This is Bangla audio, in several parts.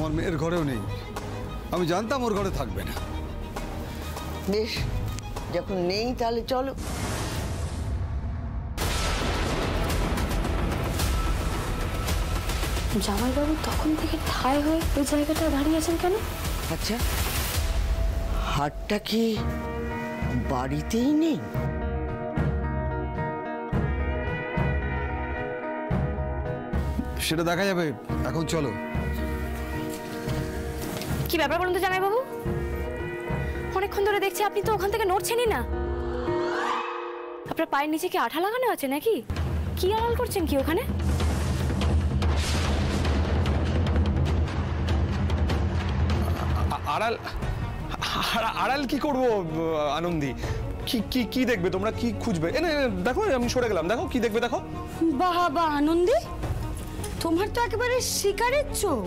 আমার মেয়ের ঘরেও নেই। আমি জানতাম ওর ঘরে থাকবে না। বেশ, যখন নেই তাহলে চলো। জামাইবাবু তখন থেকে ঠায় হয়ে ওই জায়গাটা দাঁড়িয়ে আছেন কেন? আচ্ছা, হাটটা কি বাড়িতেই নেই? সেটা দেখা যাবে, এখন চলো। কি ব্যাপার বলুন তো জামাইবাবু? অনেকক্ষণ ধরে দেখছি আপনি তো ওখান থেকে নড়ছেনই না। আপনার পায়ের নিচে কি আঠা লাগানো আছে নাকি? কি আড়াল করছেন কি ওখানে? আড়াল আড়াল কি করবো আনন্দী? কি কি কি দেখবে তোমরা? কি খুঁজবে? এনে দেখো, আমি সরে গেলাম, দেখো কি দেখবে, দেখো। বাবা আনন্দী, তোমার তো একেবারে শিকারের চোখ।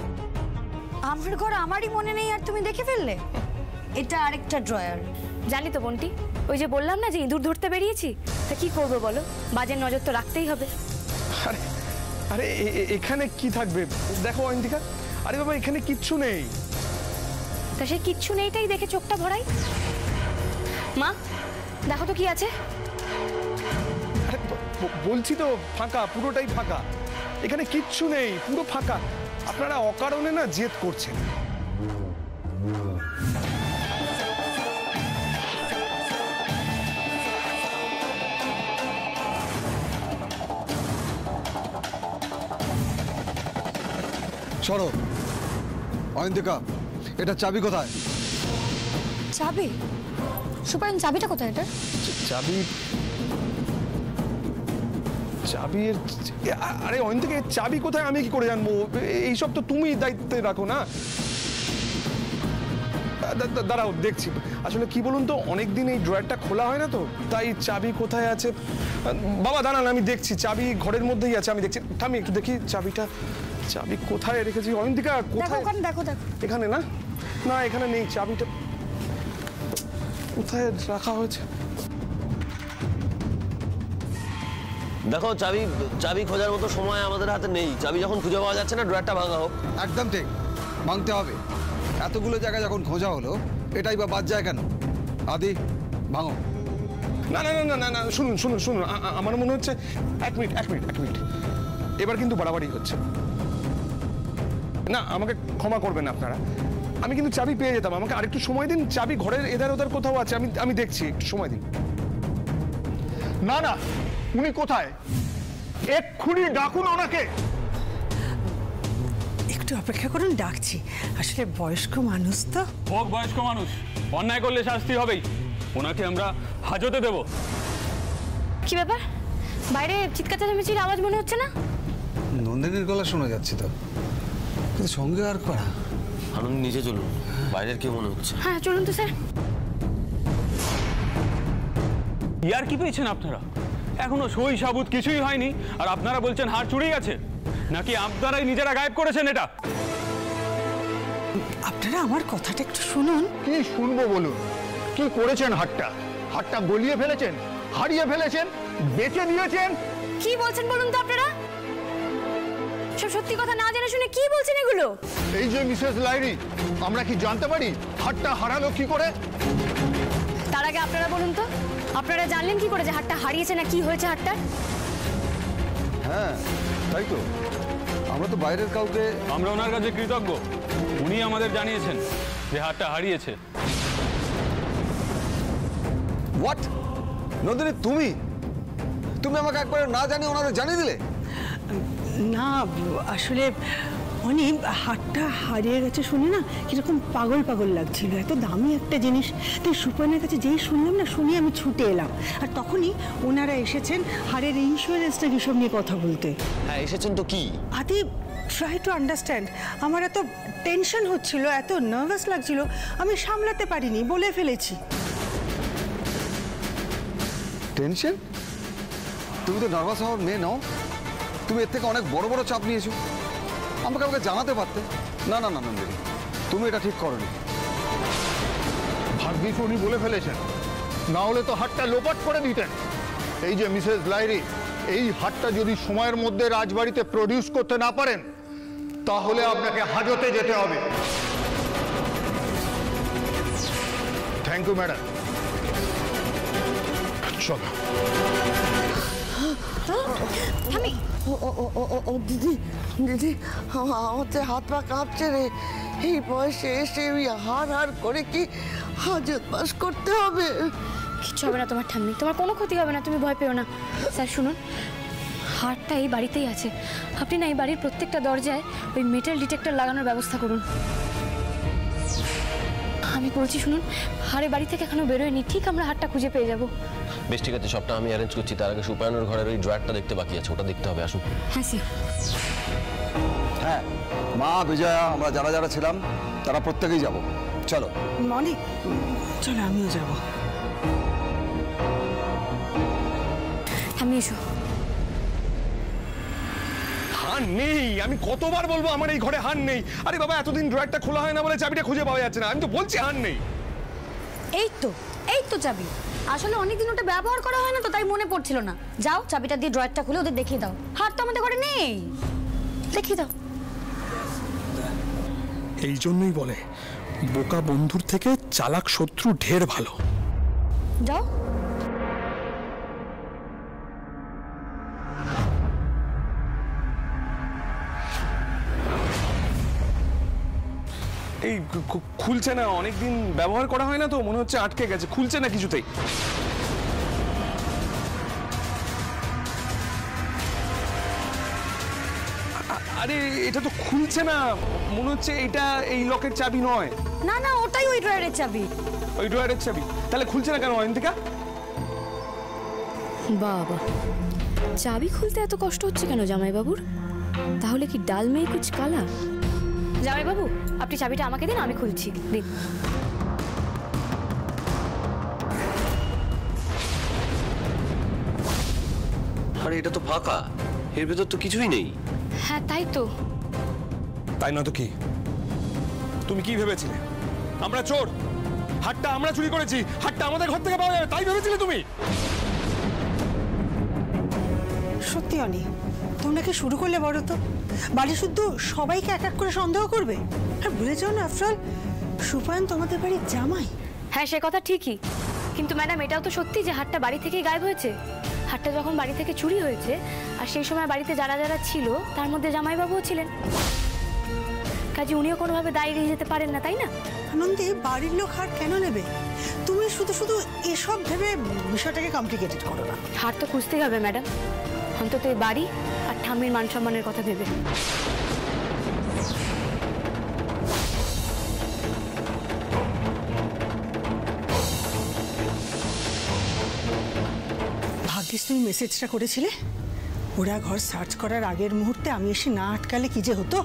আমার ঘর আমারই মনে নেই আর তুমি দেখে ফেললে? এটা আরেকটা ড্রয়ার। জানি তো বন্টি, ওই যে বললাম না যে ইঁদুর ধরতে বেরিয়েছি, তা কি করবো বলো, বাজের নজর তো রাখতেই হবে। আরে আরে এখানে কি থাকবে? দেখো অয়ন্তিকা, আরে বাবা এখানে কিচ্ছু নেই। তা সে কিচ্ছু নেইটাই দেখে চোখটা ভরাই। মা দেখো তো কি আছে। আরে বলছি তো ফাঁকা, পুরোটাই ফাঁকা। এখানে কিচ্ছু নেই, পুরো ফাঁকা। আপনারা অকারণে না জেদ করছেন। সরো। অয়ন্তিকা, এটা চাবি কোথায়? চাবি? সুপায়ন, চাবিটা কোথায় এটা? চাবি? চাবি? আরে অয়ন্তিকা, চাবি কোথায় আমি কি করে জানবো? এইসব তো তুমি দায়িত্বে রাখো না। দাঁড়াও দেখছি। আসলে কি বলুন তো, অনেকদিন এই ড্রয়ারটা খোলা হয় না তো, তাই চাবি কোথায় আছে। বাবা দাঁড়ান, আমি দেখছি। চাবি ঘরের মধ্যেই আছে, আমি দেখছি। আমি একটু দেখি চাবিটা। চাবি কোথায় রেখেছি অয়ন্তিকা? কোথায়? দেখো দেখো। এখানে না? না, এখানে নেই। চাবিটা কোথায় রাখা হয়েছে? দেখো, চাবি খোঁজার মতো সময় আমাদের হাতে নেই। চাবি যখন খুঁজে পাওয়া যাচ্ছে না, ড্রয়ারটা ভাঙা হোক। একদম ঠিক, ভাঙতে হবে। এতগুলো জায়গা যখন খোঁজা হলো, এটাই বা বাদ যায় কেন? আদি, ভাঙো। না না না না না, শুনুন শুনুন শুনুন, আমার মনে হচ্ছে। এক মিনিট। এবার কিন্তু বাড়াবাড়ি হচ্ছে না। আমাকে ক্ষমা করবেন আপনারা। আমি কিন্তু চাবি পেয়ে যেতাম। আমাকে আরেকটু সময় দিন। চাবি ঘরের এধার ওধার কোথাও আছে, আমি দেখছি। একটু সময় দিন। না না, উনি কোথায়? এক্ষুনি ডাকুন ওনাকে। একটু অপেক্ষা করুন, ডাকছি। আসলে বয়স্ক মানুষ তো। হোক বয়স্ক মানুষ, অন্যায় করলে শাস্তি হবেই। ওনাকে আমরা হাজতে দেব। কি ব্যাপার, বাইরে চিৎকার চেঁচামেচির আওয়াজ মনে হচ্ছে না? নন্দিনীর গলা শোনা যাচ্ছে তো, কিন্তু সঙ্গে আর করা। আনন্দ, নিচে চলুন, বাইরের কেউ মনে হচ্ছে। হ্যাঁ চলুন তো স্যার। ইয়ার কি পেয়েছেন আপনারা? এখনো সই সাবুত কিছুই হয়নি, আর আপনারা বলছেন হার চুরি গেছে? নাকি আপনারাই নিজেরা গায়েব করেছেন এটা? আপনারা আমার কথাটা একটু শুনুন। কি শুনবো বলুন? কি করেছেন? হাটটা গলিয়ে ফেলেছেন, হারিয়ে ফেলেছেন, বেচে দিয়েছেন। কি বলছেন বলুন তো আপনারা? সব সত্যি কথা না জেনে শুনে কি বলছেন এগুলো? এই যে মিসেস লাইরি, আমরা কি জানতে পারি হাটটা হারালো কি করে? তার আগে আপনারা বলুন তো, আপনারা জানলেন কি করে যে হাটটা হারিয়েছে না কি হয়েছে হাটটা? হ্যাঁ তাই তো, আমরা তো বাইরের কাউকে। আমরা ওনার কাছে কৃতজ্ঞ, উনি আমাদের জানিয়েছেন যে হাটটা হারিয়েছে। হোয়াট? নন্দিনী, তুমি আমাকে একবার না জানিয়ে ওনারা জানিয়ে দিলে? না, আসলে উনি হাটটা হারিয়ে গেছে শুনে না কিরকম পাগল পাগল লাগছিল। এত দামি একটা জিনিস, তাই সুপর্ণার কাছে যেই শুনলাম না, শুনে আমি ছুটে এলাম। আর তখনই ওনারা এসেছেন হারের ইন্স্যুরেন্সটা বিষয় নিয়ে কথা বলতে। হ্যাঁ এসেছেন তো কি? আদি, ট্রাই টু আন্ডারস্ট্যান্ড। আমার এত টেনশন হচ্ছিল, এত নার্ভাস লাগছিল, আমি সামলাতে পারিনি, বলে ফেলেছি। টেনশন? তুমি তো নার্ভাস হওয়ার মেয়ে নাও। তুমি এর থেকে অনেক বড় বড় চাপ নিয়েছো। আমাকে জানাতে পারতে। না না না নন্দিনী, তুমি এটা ঠিক করোনি। ভাগ্যিস উনি বলে ফেলেছেন, না হলে তো হাটটা লোপাট করে দিতেন। এই যে মিসেস লাইরি, এই হাটটা যদি সময়ের মধ্যে রাজবাড়িতে প্রডিউস করতে না পারেন, তাহলে আপনাকে হাজতে যেতে হবে। Thank you madam. চলো। আমি ও দিদি দিদি আমার তো হাত পা কাঁপছে রে। এই বয়সে এসে ওই হার করে কি হাজত বাস করতে হবে? কিচ্ছু হবে না তোমার ঠাম্মি, তোমার কোনো ক্ষতি হবে না, তুমি ভয় পেও না। স্যার শুনুন, হারটা এই বাড়িতেই আছে। আপনি না এই বাড়ির প্রত্যেকটা দরজায় ওই মেটাল ডিটেক্টর লাগানোর ব্যবস্থা করুন। আমি বলছি শুনুন, হারে বাড়ি থেকে এখনো বেরোয়নি, ঠিক আমরা হারটা খুঁজে পেয়ে যাব। বেশ ঠিক আছে, সবটা আমি অ্যারেঞ্জ করছি। তার আগে সুপায়নের ঘরের ওই ড্রয়ারটা দেখতে বাকি আছে, ওটা দেখতে হবে। আসুন। হ্যাঁ স্যার। হ্যাঁ মা, বিজয়া, আমরা যারা যারা ছিলাম তারা প্রত্যেকেই যাব। চলো মনি, চলো আমিও যাব। আমি এসো। হার নেই, আমি কতবার বলবো আমার এই ঘরে হার নেই। আরে বাবা, এতদিন ড্রয়ারটা খোলা হয় না বলে চাবিটা খুঁজে পাওয়া যাচ্ছে না। আমি তো বলছি হার নেই। এই তো চাবি। আসলে অনেকদিন ওটা ব্যবহার করা হয় না তো, তাই মনে পড়ছিল না। যাও চাবিটা দিয়ে ড্রয়ারটা খুলে ওদের দেখিয়ে দাও। হার তো আমাদের ঘরে নেই, দেখিয়ে দাও। এই জন্যই বলে বোকা বন্ধুর থেকে চালাক শত্রু ঢের ভালো। যাও। এই খুলছে না, অনেকদিন ব্যবহার করা হয় না তো, মনে হচ্ছে আটকে গেছে, খুলছে না কিছুতেই। আরে এটা তো খুলছে না, মনে হচ্ছে এটা এই লকের চাবি নয়। না না, ওটাই ওই ড্রয়ারের চাবি। ওই ড্রয়ারের চাবি? তাহলে খুলছে না কেন অয়ন্তিকা? বাবা, চাবি খুলতে এত কষ্ট হচ্ছে কেন জামাইবাবুর? তাহলে কি ডাল মেয়ে কুছ কালা? জামাইবাবু, আপনি চাবিটা আমাকে দিন, আমি খুলছি। দিন। আরে এটা তো ফাঁকা, এর ভেতর তো কিছুই নেই। হ্যাঁ তাই তো। তাই না তো কি? তুমি কি ভেবেছিলে আমরা চোর? হাটটা আমরা চুরি করেছি, হাটটা আমাদের ঘর থেকে পাওয়া যাবে, তাই ভেবেছিলে তুমি? সত্যি অনি, তোমরা কি শুরু করলে বলো তো? বাড়ি শুদ্ধ সবাইকে এক এক করে সন্দেহ করবে। আর ভুলে যাও না, আফটার অল সুপায়ন তোমাদের বাড়ির জামাই। হ্যাঁ সে কথা ঠিকই, কিন্তু ম্যাডাম এটাও তো সত্যি যে হাটটা বাড়ি থেকেই গায়েব হয়েছে। হাটটা যখন বাড়ি থেকে চুরি হয়েছে আর সেই সময় বাড়িতে যারা যারা ছিল তার মধ্যে জামাইবাবুও ছিলেন, কাজে উনিও কোনোভাবে দায় এড়িয়ে যেতে পারেন না, তাই না? আনন্দে বাড়ির লোক হার কেন নেবে? তুমি শুধু শুধু এসব ভেবে বিষয়টাকে কমপ্লিকেটেড করো না। হার তো খুঁজতেই হবে ম্যাডাম, অন্তত এই বাড়ি আর ঠাম্মির মান সম্মানের কথা ভেবে। ভাগ্যিস তুমি মেসেজটা করেছিলে। ওরা ঘর সার্চ করার আগের মুহূর্তে আমি এসে না আটকালে কি যে হতো।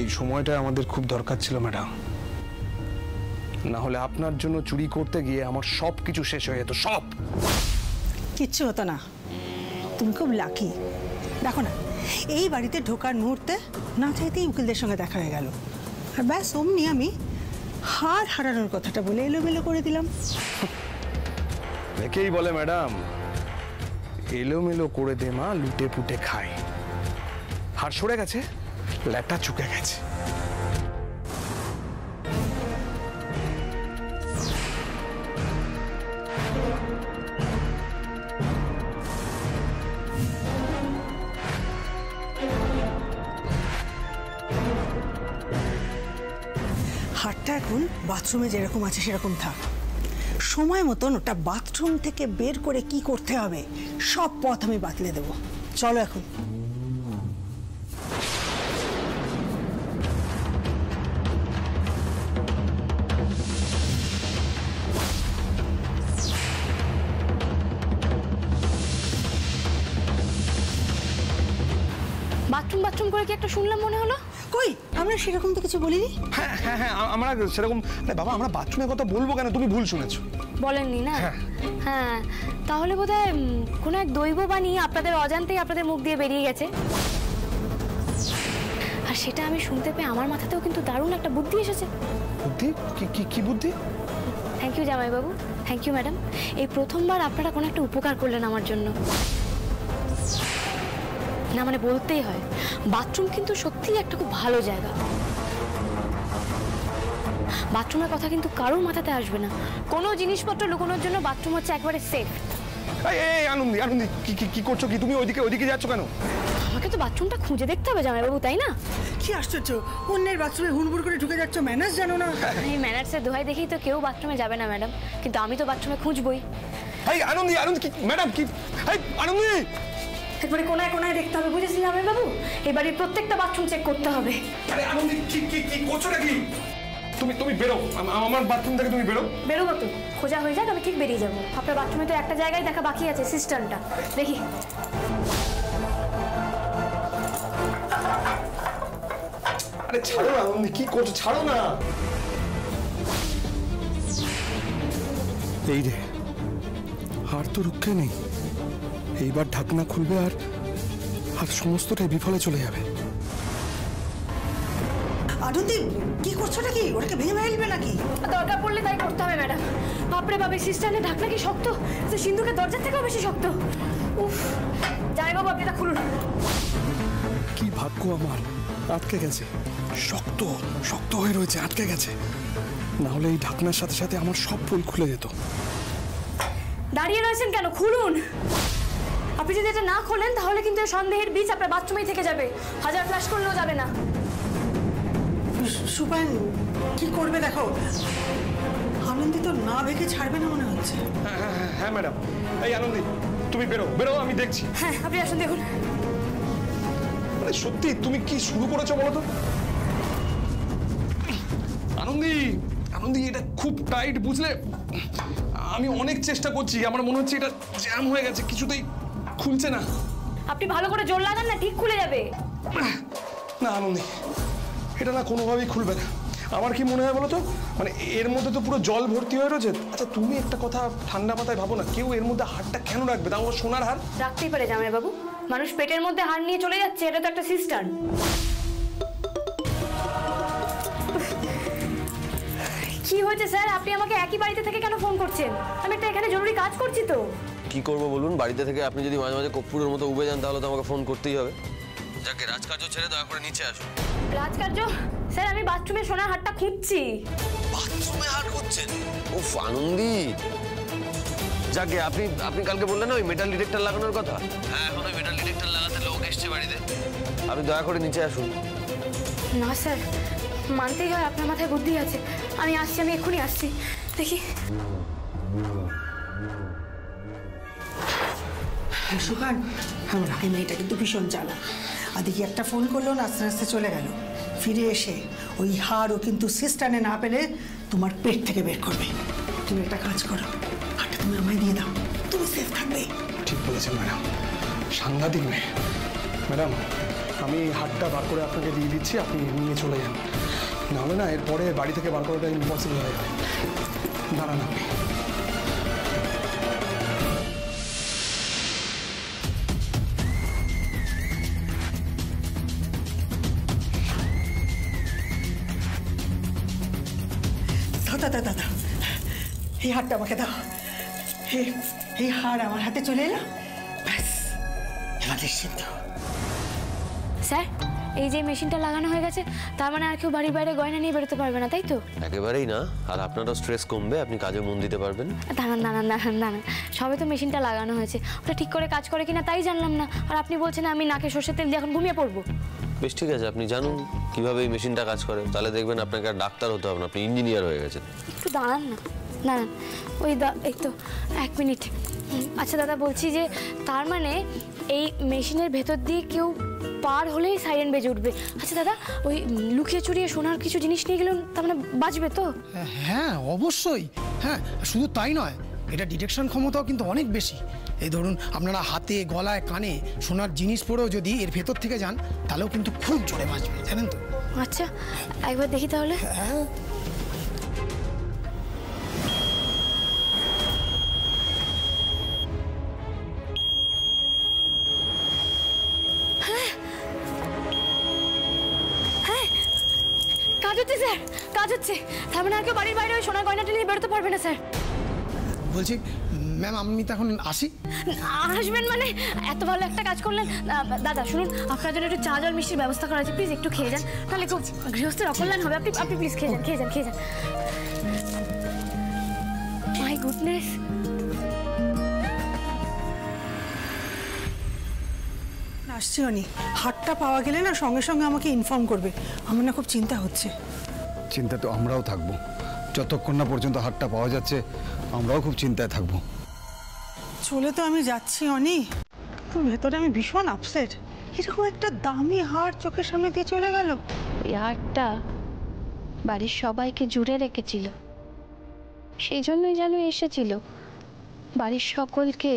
এই সময়টা আমাদের খুব দরকার ছিল ম্যাডাম, না হলে আপনার জন্য চুরি করতে গিয়ে আমার সব কিছু শেষ হয়ে যেত, সব। কিচ্ছু হতো না, তুমি খুব লাকি। দেখো না, এই বাড়িতে ঢোকার মুহূর্তে না চাইতেই উকিলদের সঙ্গে দেখা হয়ে গেল, আর ব্যাস অমনি আমি হার হারানোর কথাটা বলে এলোমেলো করে দিলাম। একেই বলে ম্যাডাম, এলোমেলো করে দে মা, লুটে পুটে খায়। হার সরে গেছে, ল্যাটা চুকে গেছে। হারটা এখন বাথরুমে যেরকম আছে সেরকম থাক। সময় মতন ওটা বাথরুম থেকে বের করে কি করতে হবে সব পথ আমি বাতলে দেব। চলো এখন। বাথরুম বাথরুম করে কি একটা শুনলাম মনে হলো? কই, আমরা সেরকম তো কিছু বলিনি। হ্যাঁ হ্যাঁ হ্যাঁ, আমরা সেরকম। বাবা, আমরা বাথরুমের কথা বলবো কেন? তুমি ভুল শুনেছো। বলেননি না? হ্যাঁ, তাহলে বোধহয় কোনো এক দৈব বাণী আপনাদের অজান্তেই আপনাদের মুখ দিয়ে বেরিয়ে গেছে, আর সেটা আমি শুনতে পেয়ে আমার মাথাতেও কিন্তু দারুণ একটা বুদ্ধি এসেছে। বুদ্ধি? কি বুদ্ধি? থ্যাংক ইউ জামাইবাবু, থ্যাংক ইউ ম্যাডাম। এই প্রথমবার আপনারা কোনো একটা উপকার করলেন আমার জন্য। না মানে বলতেই হয়, বাথরুম কিন্তু সত্যিই একটা খুব ভালো জায়গা। বাথরুমের কথা কিন্তু কারোর মাথাতে আসবে না। কোনো জিনিসপত্র লুকোনোর জন্য বাথরুম হচ্ছে একবারে সেফ। এই আনন্দি, আনন্দি কি করছো কি তুমি? ওইদিকে যাচ্ছ কেন? আমাকে তো বাথরুমটা খুঁজে দেখতে হবে জামাইবাবু, তাই না? কি আশ্চর্য, অন্যের বাথরুমে হুড়মুড় করে ঢুকে যাচ্ছ, ম্যানার্স জানো না? এই ম্যানার্সের দোহাই দেখেই তো কেউ বাথরুমে যাবে না ম্যাডাম, কিন্তু আমি তো বাথরুমে খুঁজবই। এই আনন্দি, আনন্দি কি ম্যাডাম কি? এই আনন্দি, একবারে কোনায় কোনায় দেখতে হবে, বুঝেছি জামাইবাবু? এই বাড়ির প্রত্যেকটা বাথরুম চেক করতে হবে। আরে আনন্দি কি করছো নাকি? তুমি বেরো, আমার বাথরুম থেকে তুমি বেরো। বেরোবো তো, খোঁজা হয়ে যাক, আমি ঠিক বেরিয়ে যাবো। আপনার বাথরুমে তো একটা জায়গায় দেখা বাকি আছে, সিস্টেমটা দেখি। আরে ছাড়ো না আনন্দি, কি করছো? ছাড়ো না। এই রে, আর তো রক্ষে নেই। এইবার ঢাকনা খুলবে আর সমস্তটাই বিফলে চলে যাবে। আনন্দি কি করছো নাকি? ওটাকে ভেঙে ফেলবে নাকি? দরকার পড়লে তাই করতে হবে ম্যাডাম। বাপরে বাবা, সিস্টেমে ঢাকনা কি শক্ত, সিন্ধুকের দরজার থেকেও বেশি শক্ত। উফ, জামাইবাবু আপনি এটা খুলুন। কি ভাগ্য আমার, আটকে গেছে। শক্ত শক্ত হয়ে রয়েছে, আটকে গেছে। না হলে এই ঢাকনার সাথে সাথে আমার সব ফুল খুলে যেত। দাঁড়িয়ে রয়েছেন কেন? খুলুন। আপনি যদি এটা না খোলেন তাহলে কিন্তু সন্দেহের বীজ আপনার বাথরুমেই থেকে যাবে, হাজার ফ্ল্যাশ করলেও যাবে না। সুপান কি করবে দেখো, আনন্দি তো না ভেঙে ছাড়বে না মনে হচ্ছে। হ্যাঁ ম্যাডাম। এই আনন্দি তুমি বেরো বেরো, আমি দেখছি। হ্যাঁ আপনি আসুন, দেখুন। মানে সত্যি তুমি কি শুরু করেছো বলো তো? আনন্দি, আনন্দি এটা খুব টাইট, বুঝলে? আমি অনেক চেষ্টা করছি, আমার মনে হচ্ছে এটা জ্যাম হয়ে গেছে, কিছুতেই খুলছে না। আপনি ভালো করে জোর লাগান না, ঠিক খুলে যাবে। না আনন্দি, এটা না কোনোভাবেই খুলবে না। আমার কি মনে হয় বলো তো, মানে এর মধ্যে তো পুরো জল ভর্তি হয়ে রয়েছে। আচ্ছা তুমি একটা কথা ঠান্ডা মাথায় ভাবো না, কেউ এর মধ্যে হাড়টা কেন রাখবে? তাও সোনার হার রাখতেই পারে জামাইবাবু, মানুষ পেটের মধ্যে হাড় নিয়ে চলে যাচ্ছে, এটা তো একটা সিস্টেম। কি হয়েছে স্যার, আপনি আমাকে একই বাড়িতে থেকে কেন ফোন করছেন? আমি একটা এখানে জরুরি কাজ করছি তো। কি করবো বলুন, বাড়িতে থেকে আপনি যদি মাঝে মাঝে কপ্পুরের মতো উবে যান তাহলে তো আমাকে ফোন করতেই হবে। যাকে রাজকার্য ছেড়ে দয়া করে নিচে আসুন। রাজকার্য? স্যার আমি বাথরুমে সোনার হারটা খুঁজছি। বাথরুমে হার খুঁজছেন? উফ আনন্দি, যাকে আপনি কালকে বললেন না ওই মেটাল ডিটেক্টর লাগানোর কথা? হ্যাঁ, এখন ওই মেটাল ডিটেক্টর লাগাতে লোক এসছে বাড়িতে। আপনি দয়া করে নিচে আসুন। না স্যার, মানতেই হয় আপনার মাথায় বুদ্ধি আছে। আমি আসছি, আমি এক্ষুনি আসছি। দেখি। সুপান, এই মেয়েটা কিন্তু ভীষণ জ্বালা। আদিকে একটা ফোন করলো না, আস্তে আস্তে চলে গেল। ফিরে এসে ওই হাড়ও কিন্তু সিস্টানে না পেলে তোমার পেট থেকে বের করবে। তুমি একটা কাজ করো, হাড়টা তুমি আমায় দিয়ে দাও, তুমি সেফ থাকবে। ঠিক বলেছেন ম্যাডাম, সাংঘাতিক মেয়ে। ম্যাডাম আমি হাতটা বার করে আপনাকে দিয়ে দিচ্ছি, আপনি নিয়ে চলে যান। নাহলে না এরপরে বাড়ি থেকে বার করাটা ইম্পসিবল হয়ে যাবে। দাঁড়ান আপনি। দাদা দাদা, এই হাড়টা আমাকে দাও। এই হাড় আমার হাতে চলে এলো, ব্যাস আমাদের সিদ্ধ। স্যার এই যে মেশিনটা লাগানো হয়ে গেছে, তার মানে আর কেউ বাড়ির বাইরে গয়না নিয়ে বেরোতে পারবে না, তাই তো? একেবারেই না, আর আপনারও স্ট্রেস কমবে, আপনি কাজে মন দিতে পারবেন। দাঁড়ান দাঁড়ান দাঁড়ান দাঁড়ান, সবে তো মেশিনটা লাগানো হয়েছে, ওটা ঠিক করে কাজ করে কিনা তাই জানলাম না। আর আপনি বলছেন আমি নাকে সর্ষের তেল দিয়ে এখন ঘুমিয়ে পড়বো? বেশ ঠিক আছে, আপনি জানুন কিভাবে এই মেশিনটা কাজ করে, তাহলে দেখবেন আপনাকে আর ডাক্তার হতে হবে না, আপনি ইঞ্জিনিয়ার হয়ে গেছেন। একটু দাঁড়ান না, দাঁড়ান। ওই এই তো 1 মিনিট। আচ্ছা দাদা, বলছি যে তার মানে এই মেশিনের ভেতর দিয়ে কেউ পার হলেই সাইরেন বেজে উঠবে। আচ্ছা দাদা, ওই লুকিয়ে চুরিয়ে সোনার কিছু জিনিস নিয়ে গেলেও তার মানে বাঁচবে তো? হ্যাঁ অবশ্যই, হ্যাঁ শুধু তাই নয়, এটা ডিটেকশন ক্ষমতাও কিন্তু অনেক বেশি। এই ধরুন আপনারা হাতে গলায় কানে সোনার জিনিস পরেও যদি এর ভেতর থেকে যান তাহলেও কিন্তু খুব জোরে বাঁচবে, জানেন তো? আচ্ছা একবার দেখি তাহলে। হ্যাঁ কাজ হচ্ছে স্যার, কাজ হচ্ছে। তার মানে আর কেউ বাড়ির বাইরে ওই সোনার গয়নাটা নিয়ে বেরোতে পারবে না স্যার? বলছি ম্যাম আমি তো এখন আসি। আসবেন মানে? এত ভালো একটা কাজ করলেন। দাদা শুনুন, আপনার জন্য একটু চা জল মিষ্টির ব্যবস্থা করা আছে, প্লিজ একটু খেয়ে যান, তাহলে খুব গৃহস্থের অকল্যাণ হবে। আপনি আপনি প্লিজ খেয়ে যান, খেয়ে যান, খেয়ে যান। My goodness. আসছি অনি, হাটটা পাওয়া গেলে না সঙ্গে সঙ্গে আমাকে ইনফর্ম করবে, আমার না খুব চিন্তা হচ্ছে। চিন্তা তো আমরাও থাকবো, যতক্ষণ না পর্যন্ত হাটটা পাওয়া যাচ্ছে আমরাও খুব চিন্তায় থাকবো। চলে তো আমি যাচ্ছি অনি, তো ভেতরে আমি ভীষণ আপসেট। এরকম একটা দামি হার চোখের সামনে দিয়ে চলে গেল। ওই হারটা বাড়ির সবাইকে জুড়ে রেখেছিল, সেই জন্যই যেন এসেছিল বাড়ির সকলকে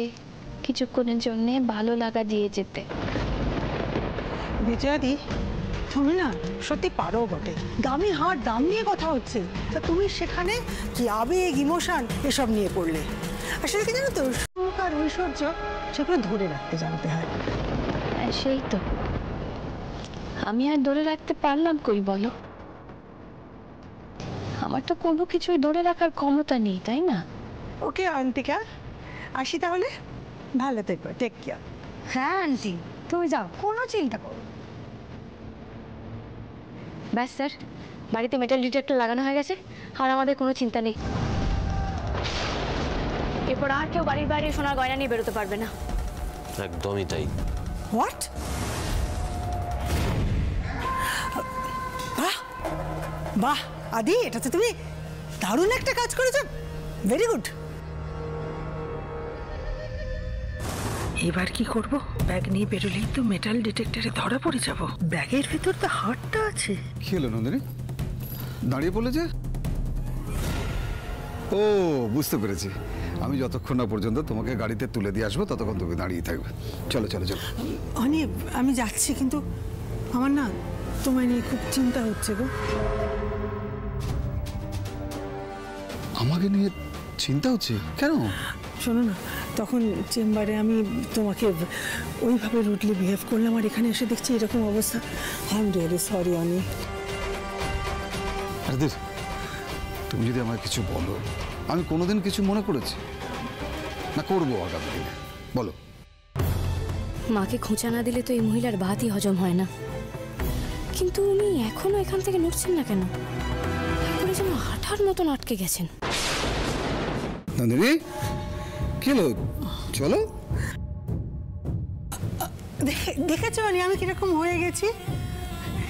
কিছুক্ষণের জন্য ভালো লাগা দিয়ে যেতে। বিজয়াদি, তুমি না সত্যি পারো বটে। দামি হার, দাম নিয়ে কথা হচ্ছে, তা তুমি সেখানে কি আবেগ, ইমোশন এসব নিয়ে পড়লে। আসলে কি জানো তো, সুখ আর ঐশ্বর্য সেগুলো ধরে রাখতে জানতে হয়। সেই তো, আমি আর ধরে রাখতে পারলাম কই বলো? আমার তো কোনো কিছুই ধরে রাখার ক্ষমতা নেই, তাই না? ওকে অন্তিকা, আসি তাহলে, ভালো থেকো, টেক কেয়ার। হ্যাঁ আন্টি, তুমি যাও, কোনো চিন্তা করো। ব্যাস স্যার, বাড়িতে মেটাল ডিটেক্টর লাগানো হয়ে গেছে, আর আমাদের কোনো চিন্তা নেই। এরপর আর কেউ বাড়ির বাইরে সোনার গয়না নিয়ে বেরোতে পারবে না। একদমই তাই। হোয়াট? বাহ বাহ আদি, এটা তো তুমি দারুণ একটা কাজ করেছো, ভেরি গুড। এবার কি করব? ব্যাগ নিয়ে বেরোলেই তো মেটাল ডিটেক্টরে ধরা পড়ে যাব। ব্যাগের ভিতর তো হারটা আছে। কি হলো নন্দিনী, দাঁড়িয়ে পড়লে যে? ও বুঝতে পেরেছি, আমি যতক্ষণ না পর্যন্ত তোমাকে গাড়িতে তুলে দিয়ে আসবো ততক্ষণ তুমি দাঁড়িয়ে থাকবে। চলো চলো চলো। অনেক আমি যাচ্ছি, কিন্তু আমার না তোমায় নিয়ে খুব চিন্তা হচ্ছে গো। আমাকে নিয়ে চিন্তা হচ্ছে কেন? শোনো না, তখন চেম্বারে আমি তোমাকে ওইভাবে রুটলি বিহেভ করলাম, আর এখানে এসে দেখছি এরকম অবস্থা। আই এম রিয়েলি সরি অনি। আরে তুমি যদি আমাকে কিছু বলো, আমি কোনোদিন কিছু মনে করেছি না করবো আগামী দিনে, বলো। মাকে খোঁচা না দিলে তো এই মহিলার ভাতই হজম হয় না, কিন্তু উনি এখনো এখান থেকে নড়ছেন না কেন? একবারে যেন হাঁটার মতন আটকে গেছেন। নন্দিনী, কি হলো? চলো। দেখেছো অনি আমি কিরকম হয়ে গেছি?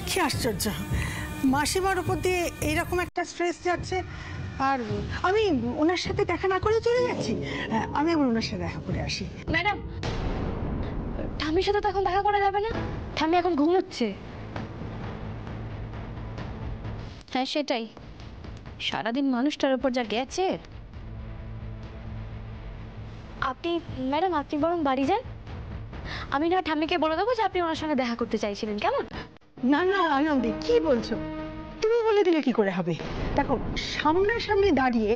কি আশ্চর্য, মাসিমার উপর দিয়ে এইরকম একটা স্ট্রেস যাচ্ছে, আর আমি ওনার সাথে দেখা না করে চলে যাচ্ছি। আমি আবার ওনার সাথে দেখা করে আসি। ম্যাডাম, ঠাম্মির সাথে তো এখন দেখা করা যাবে না, ঠাম্মি এখন ঘুমোচ্ছে। হ্যাঁ সেটাই, সারাদিন মানুষটার উপর যা গেছে। আপনি ম্যাডাম, আপনি বরং বাড়ি যান, আমি না ঠাম্মিকে বলে দেবো যে আপনি ওনার সঙ্গে দেখা করতে চাইছিলেন, কেমন? না না আনন্দি, কি বলছো? তুমি বলে দিলে কি করে হবে? দেখো, সামনাসামনি দাঁড়িয়ে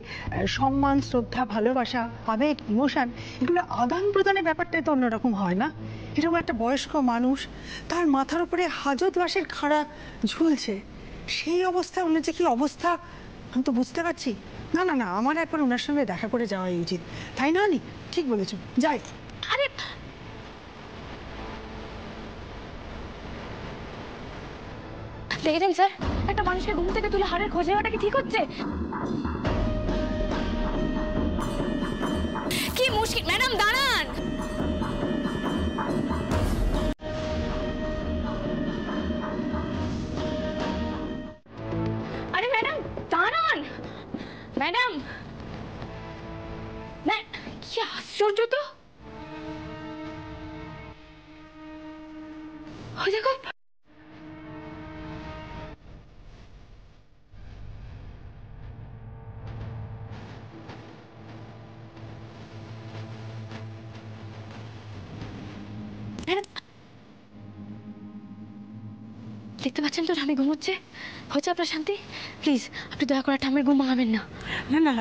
সম্মান, শ্রদ্ধা, ভালোবাসা, আবেগ, ইমোশন এগুলো আদান প্রদানের ব্যাপারটাই তো অন্যরকম হয় না? এরকম একটা বয়স্ক মানুষ, তার মাথার উপরে হাজত বাসের খাড়া ঝুলছে, সেই অবস্থায় ওনার যে কি অবস্থা আমি তো বুঝতে পারছি। না না না, আমার একবার ওনার সঙ্গে দেখা করে যাওয়াই উচিত, তাই না? নি ঠিক বলেছো, যাই। আরে দেখেছেন স্যার, একটা মানুষকে ঘুম থেকে তুলে হাড়ের খোঁজ নেওয়াটা কি ঠিক হচ্ছে? কি মুশকিল! ম্যাডাম দাঁড়ান। আরে ম্যাডাম দাঁড়ান। ম্যাডাম, কি আশ্চর্য তো! ওই দেখো, দেখতে পাচ্ছেন তো ঠাম্মি ঘুমোচ্ছে। হচ্ছে আপনার শান্তি? প্লিজ আপনি দয়া করে ঠাম্মির ঘুম ভাঙাবেন না। না না,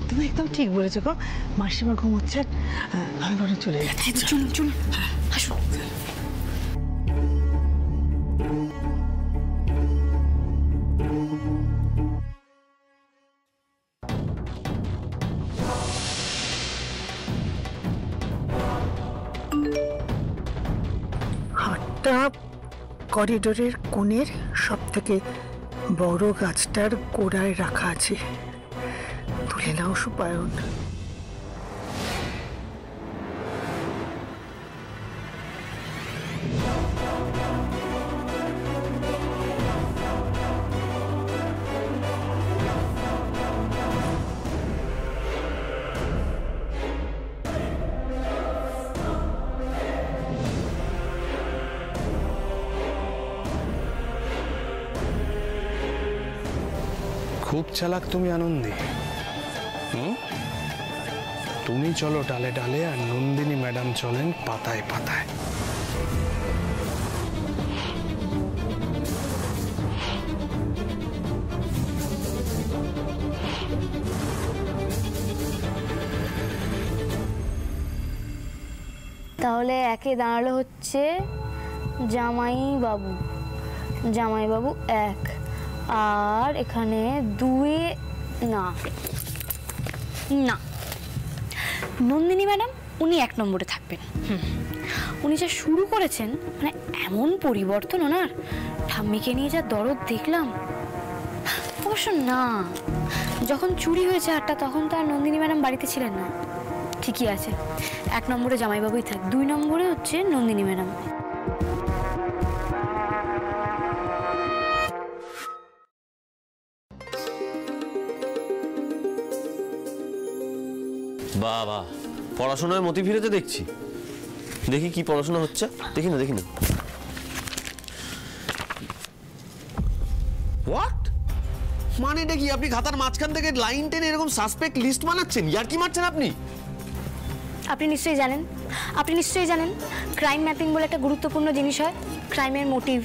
তুমি একদম ঠিক বলেছো গো, মাসিমা ঘুমোচ্ছেন, আমি বরং চলে যাচ্ছি। চলুন চলুন, আসুন। হারটা করিডোরের কোণের সব থেকে বড় গাছটার গোড়ায় রাখা আছে, তুলে নাও সুপায়ন। খুব চালাক তুমি আনন্দী। তুমি চলো ডালে ডালে, আর নন্দিনী ম্যাডাম চলেন পাতায় পাতায়। তাহলে একে দাঁড়ালো হচ্ছে জামাইবাবু, জামাইবাবু 1, আর এখানে 2 না না, নন্দিনী ম্যাডাম উনি 1 নম্বরে থাকবেন। উনি যা শুরু করেছেন, মানে এমন পরিবর্তন ওনার, ঠাম্মিকে নিয়ে যা দরদ দেখলাম। অবশ্য না, যখন চুরি হয়েছে হারটা তখন তো আর নন্দিনী ম্যাডাম বাড়িতে ছিলেন না। ঠিকই আছে, 1 নম্বরে জামাইবাবুই থাক, 2 নম্বরে হচ্ছে নন্দিনী ম্যাডাম। বাহ বাহ, পড়াশোনায় মতি ফিরেছে দেখছি। দেখি কি পড়াশোনা হচ্ছে, দেখি না দেখি না। হোয়াট মানে এটা কি? আপনি খাতার মাঝখান থেকে লাইন টেনে এরকম সাসপেক্ট লিস্ট বানাচ্ছেন? ইয়ার কি মারছেন আপনি? আপনি নিশ্চয়ই জানেন ক্রাইম ম্যাপিং বলে একটা গুরুত্বপূর্ণ জিনিস হয়। ক্রাইমের মোটিভ,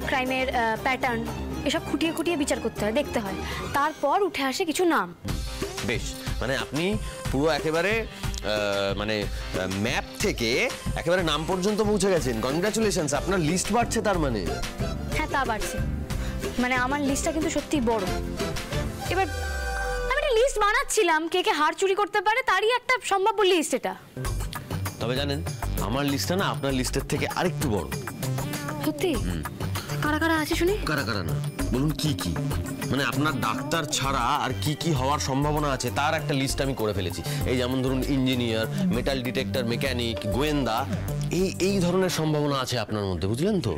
ক্রাইমের প্যাটার্ন এসব খুঁটিয়ে খুঁটিয়ে বিচার করতে হয়, দেখতে হয়, তারপর উঠে আসে কিছু নাম। বেশ, মানে আপনি পুরো একেবারে মানে ম্যাপ থেকে একেবারে নাম পর্যন্ত পৌঁছে গেছেন। কনগ্রাচুলেশনস, আপনার লিস্ট বাড়ছে তার মানে। হ্যাঁ, তা বাড়ছে, মানে আমার লিস্টটা কিন্তু সত্যি বড়। এবার আমি একটা লিস্ট বানাচ্ছিলাম কে কে হার চুরি করতে পারে, তারই একটা সম্ভাব্য লিস্ট এটা। তবে জানেন, আমার লিস্টটা না আপনার লিস্টের থেকে আরেকটু বড়। সত্যি? কারা কারা আছে শুনি? কারা কারা না, বলুন কি কি? মানে আপনার ডাক্তার ছাড়া আর কি কি হওয়ার সম্ভাবনা আছে তার একটা লিস্ট আমি করে ফেলেছি। এই যেমন ধরুন ইঞ্জিনিয়ার, মেটাল ডিটেক্টর মেকানিক, গোয়েন্দা, এই ধরনের সম্ভাবনা আছে আপনার মধ্যে, বুঝলেন তো?